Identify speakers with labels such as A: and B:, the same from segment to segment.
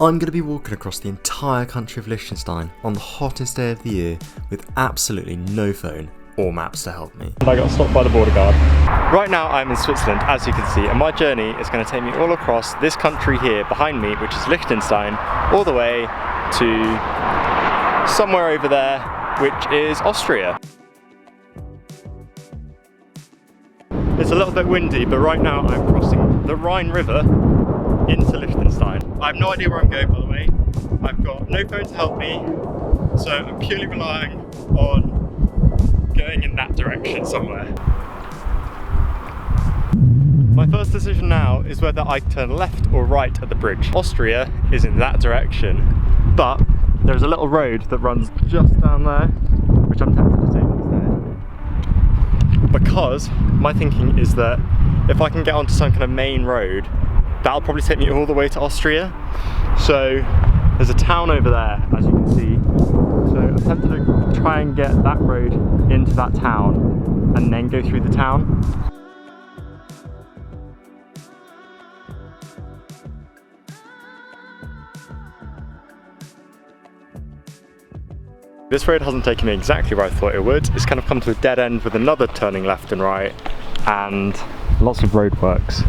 A: I'm going to be walking across the entire country of Liechtenstein on the hottest day of the year with absolutely no phone or maps to help me.
B: I got stopped by the border guard. Right now I'm in Switzerland, as you can see, and my journey is going to take me all across this country here behind me, which is Liechtenstein, all the way to somewhere over there, which is Austria. It's a little bit windy, but right now I'm crossing the Rhine River into Liechtenstein. I have no idea where I'm going, by the way. I've got no phone to help me, so I'm purely relying on going in that direction somewhere. My first decision now is whether I turn left or right at the bridge. Austria is in that direction, but there's a little road that runs just down there, which I'm tempted to take instead. Because my thinking is that if I can get onto some kind of main road, that'll probably take me all the way to Austria. So there's a town over there, as you can see. So I'm tempted to try and get that road into that town and then go through the town. This road hasn't taken me exactly where I thought it would. It's kind of come to a dead end with another turning left and right and lots of roadworks.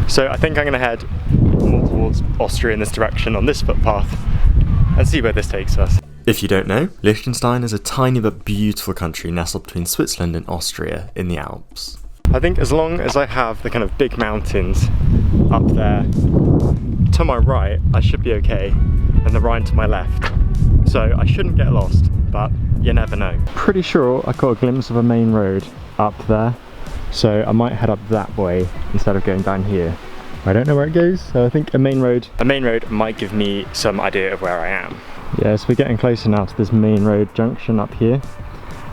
B: So I think I'm going to head more towards Austria in this direction on this footpath and see where this takes us.
A: If you don't know, Liechtenstein is a tiny but beautiful country nestled between Switzerland and Austria in the Alps.
B: I think as long as I have the kind of big mountains up there to my right, I should be okay, and the Rhine to my left. So I shouldn't get lost, but you never know. Pretty sure I caught a glimpse of a main road up there, so I might head up that way instead of going down here. I don't know where it goes, so I think a main road might give me some idea of where I am. Yeah, so we're getting closer now to this main road junction up here.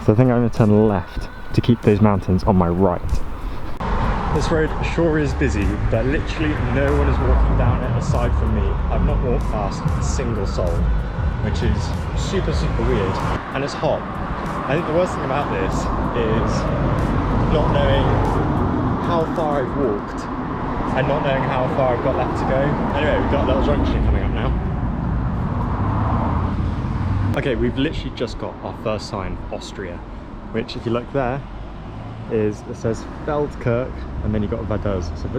B: So I think I'm going to turn left to keep those mountains on my right. This road sure is busy, but literally no one is walking down it aside from me. I've not walked past a single soul, which is super weird, and it's hot. I think the worst thing about this is not knowing how far I've walked and not knowing how far I've got left to go. Anyway, we've got a little junction coming up now. Okay, we've literally just got our first sign, Austria, which if you look there, it says Feldkirch, and then you've got Vaduz. So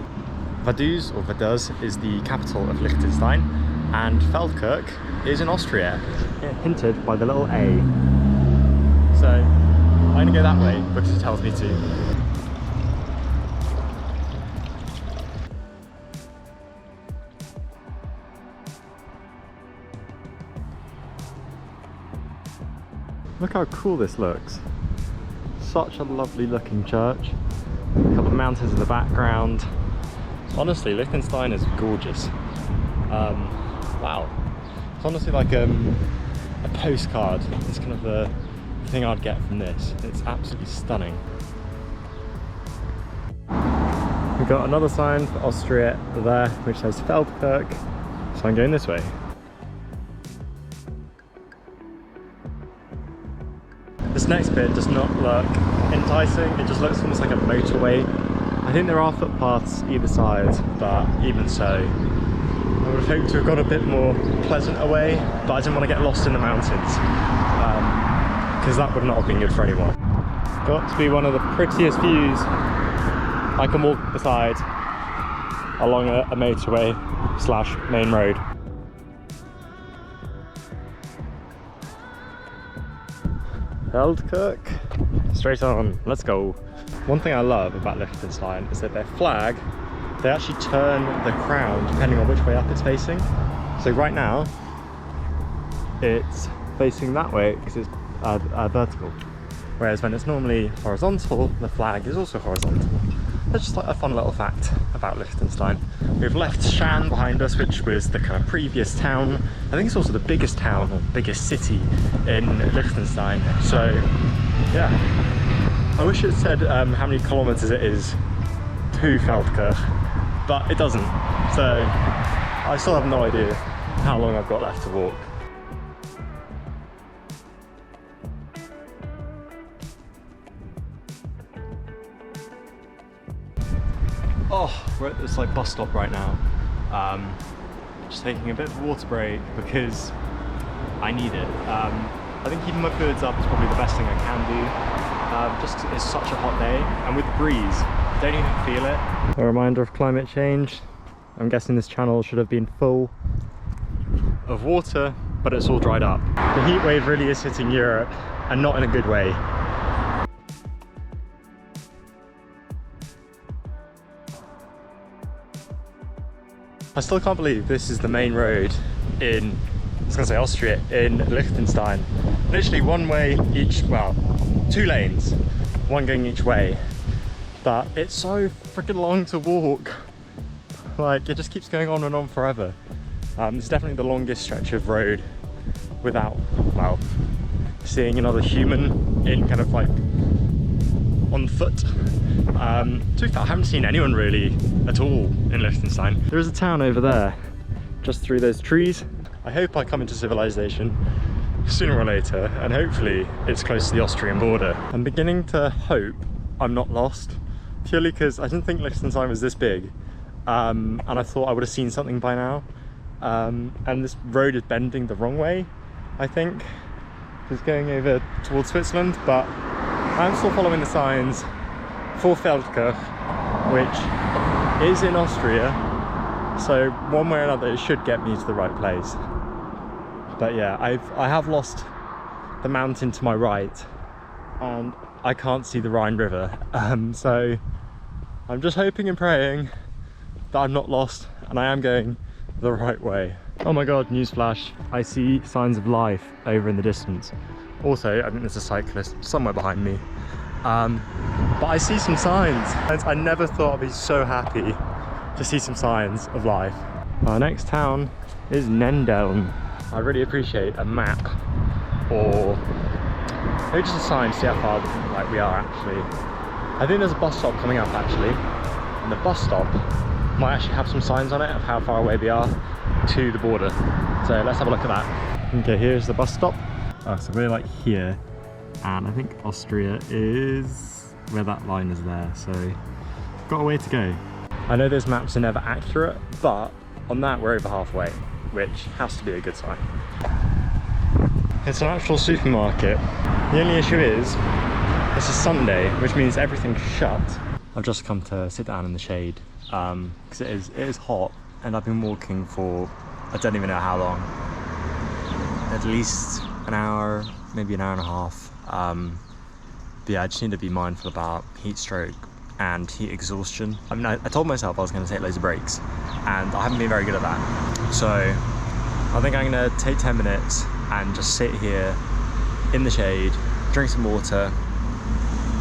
B: Vaduz, or Vaduz, is the capital of Liechtenstein, and Feldkirch is in Austria, hinted by the little A. So I'm going to go that way because it tells me to. Look how cool this looks. Such a lovely looking church. A couple of mountains in the background. Honestly, Liechtenstein is gorgeous. Wow. It's honestly like a postcard. It's kind of the thing I'd get from this. It's absolutely stunning. We've got another sign for Austria there, which says Feldkirch. So I'm going this way. This next bit does not look enticing, it just looks almost like a motorway. I think there are footpaths either side, but even so, I would have hoped to have gone a bit more pleasant away, but I didn't want to get lost in the mountains, because that would not have been good for anyone. Got to be one of the prettiest views I can walk beside along a motorway / main road. Feldkirch, straight on, let's go. One thing I love about Liechtenstein is that their flag, they actually turn the crown depending on which way up it's facing. So right now, it's facing that way because it's vertical. Whereas when it's normally horizontal, the flag is also horizontal. That's just like a fun little fact about Liechtenstein. We've left Schaan behind us, which was the kind of previous town. I think it's also the biggest town or biggest city in Liechtenstein. So yeah, I wish it said how many kilometers it is to Feldkirch, but it doesn't. So I still have no idea how long I've got left to walk. Oh, we're at this like bus stop right now. just taking a bit of a water break because I need it. I think keeping my fluids up is probably the best thing I can do. Just 'cause it's such a hot day, and with the breeze, don't even feel it. A reminder of climate change. I'm guessing this channel should have been full of water, but it's all dried up. The heat wave really is hitting Europe, and not in a good way. I still can't believe this is the main road in, I was gonna say Austria, in Liechtenstein. Literally one way each, well, 2 lanes, one going each way. But it's so freaking long to walk. Like, it just keeps going on and on forever. It's definitely the longest stretch of road without, well, seeing another human in kind of like on foot. To be fair, I haven't seen anyone really at all in Liechtenstein. There is a town over there, just through those trees. I hope I come into civilization sooner or later, and hopefully it's close to the Austrian border. I'm beginning to hope I'm not lost, purely because I didn't think Liechtenstein was this big, and I thought I would have seen something by now. And this road is bending the wrong way, I think. It's going over towards Switzerland, but I'm still following the signs for Feldkirch, which is in Austria, so one way or another it should get me to the right place. But yeah, I have lost the mountain to my right, and I can't see the Rhine River, so I'm just hoping and praying that I'm not lost and I am going the right way. Oh my god, newsflash, I see signs of life over in the distance. Also, I think there's a cyclist somewhere behind me. But I see some signs, and I never thought I'd be so happy to see some signs of life. Our next town is Nendeln. I really appreciate a map, or maybe just a sign to see how far we are actually. I think there's a bus stop coming up actually, and the bus stop might actually have some signs on it of how far away we are to the border. So let's have a look at that. Okay, here's the bus stop. Oh, so we're like here, and I think Austria is where that line is there, so got a way to go. I know those maps are never accurate, but on that we're over halfway, which has to be a good sign. It's an actual supermarket. The only issue is it's a Sunday, which means everything's shut. I've just come to sit down in the shade because it is hot, and I've been walking for I don't even know how long, at least an hour, maybe an hour and a half. But yeah, I just need to be mindful about heat stroke and heat exhaustion. I mean, I told myself I was going to take loads of breaks, and I haven't been very good at that. So I think I'm going to take 10 minutes and just sit here in the shade, drink some water,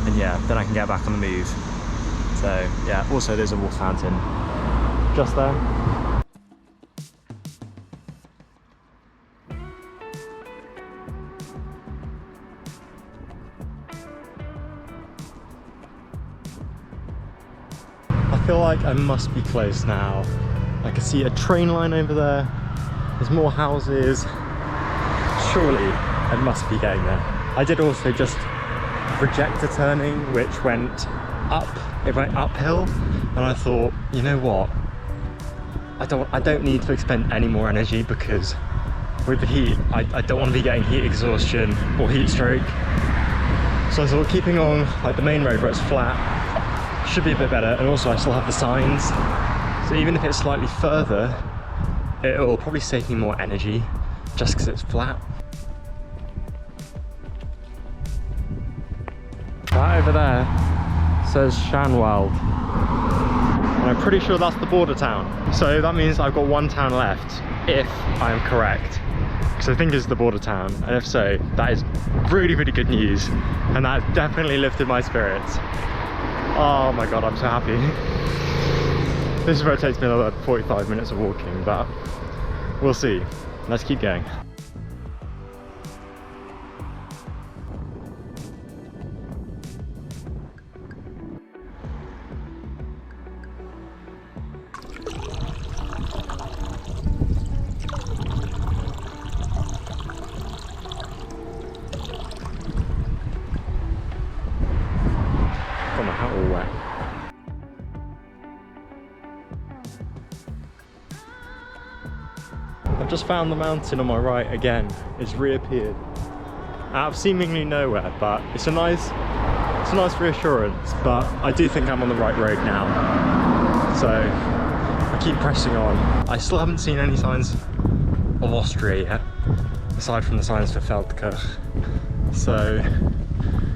B: and yeah, then I can get back on the move. So yeah, also there's a water fountain just there. I feel like I must be close now. I can see a train line over there. There's more houses. Surely I must be getting there. I did also just reject a turning which went up. It went uphill, and I thought, you know what? I don't need to expend any more energy, because with the heat, I don't want to be getting heat exhaustion or heat stroke. So I thought keeping on like the main road where it's flat should be a bit better, and also I still have the signs, so even if it's slightly further, it will probably save me more energy just because it's flat. That over there says Schanwald, and I'm pretty sure that's the border town, so that means I've got one town left if I'm correct, because I think it's the border town, and if so, that is really, really good news, and that has definitely lifted my spirits. Oh my god, I'm so happy. This is where it takes me another 45 minutes of walking, but we'll see. Let's keep going. Got my hat all wet. I've just found the mountain on my right again. It's reappeared out of seemingly nowhere, but it's a nice reassurance. But I do think I'm on the right road now, so I keep pressing on. I still haven't seen any signs of Austria yet, aside from the signs for Feldkirch. So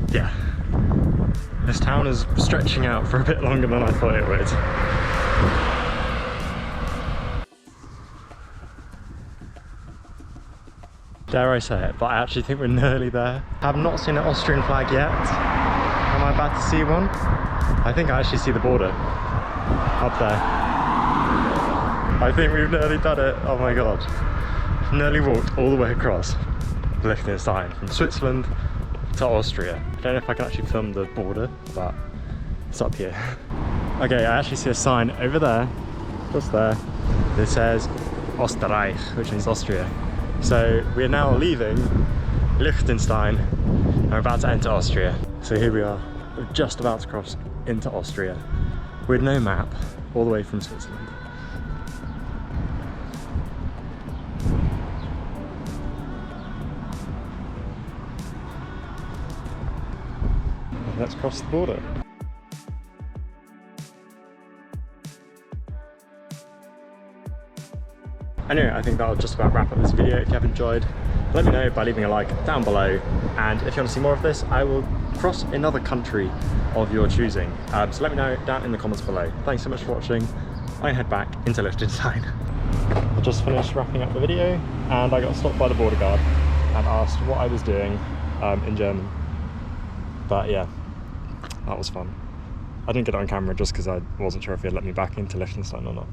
B: yeah, this town is stretching out for a bit longer than I thought it would. Dare I say it, but I actually think we're nearly there. I have not seen an Austrian flag yet. Am I about to see one? I think I actually see the border up there. I think we've nearly done it. Oh my god. Nearly walked all the way across Liechtenstein from Switzerland to Austria. I don't know if I can actually film the border, but it's up here. Okay, I actually see a sign over there, just there, that says Österreich, which means Austria. So we are now leaving Liechtenstein and we're about to enter Austria. So here we are, we're just about to cross into Austria with no map, all the way from Switzerland. Let's cross the border. Anyway, I think that'll just about wrap up this video. If you have enjoyed, let me know by leaving a like down below. And if you want to see more of this, I will cross another country of your choosing. So let me know down in the comments below. Thanks so much for watching. I head back into Liechtenstein. I just finished wrapping up the video and I got stopped by the border guard and asked what I was doing in German. But yeah, that was fun. I didn't get it on camera just because I wasn't sure if he'd let me back into Liechtenstein or not.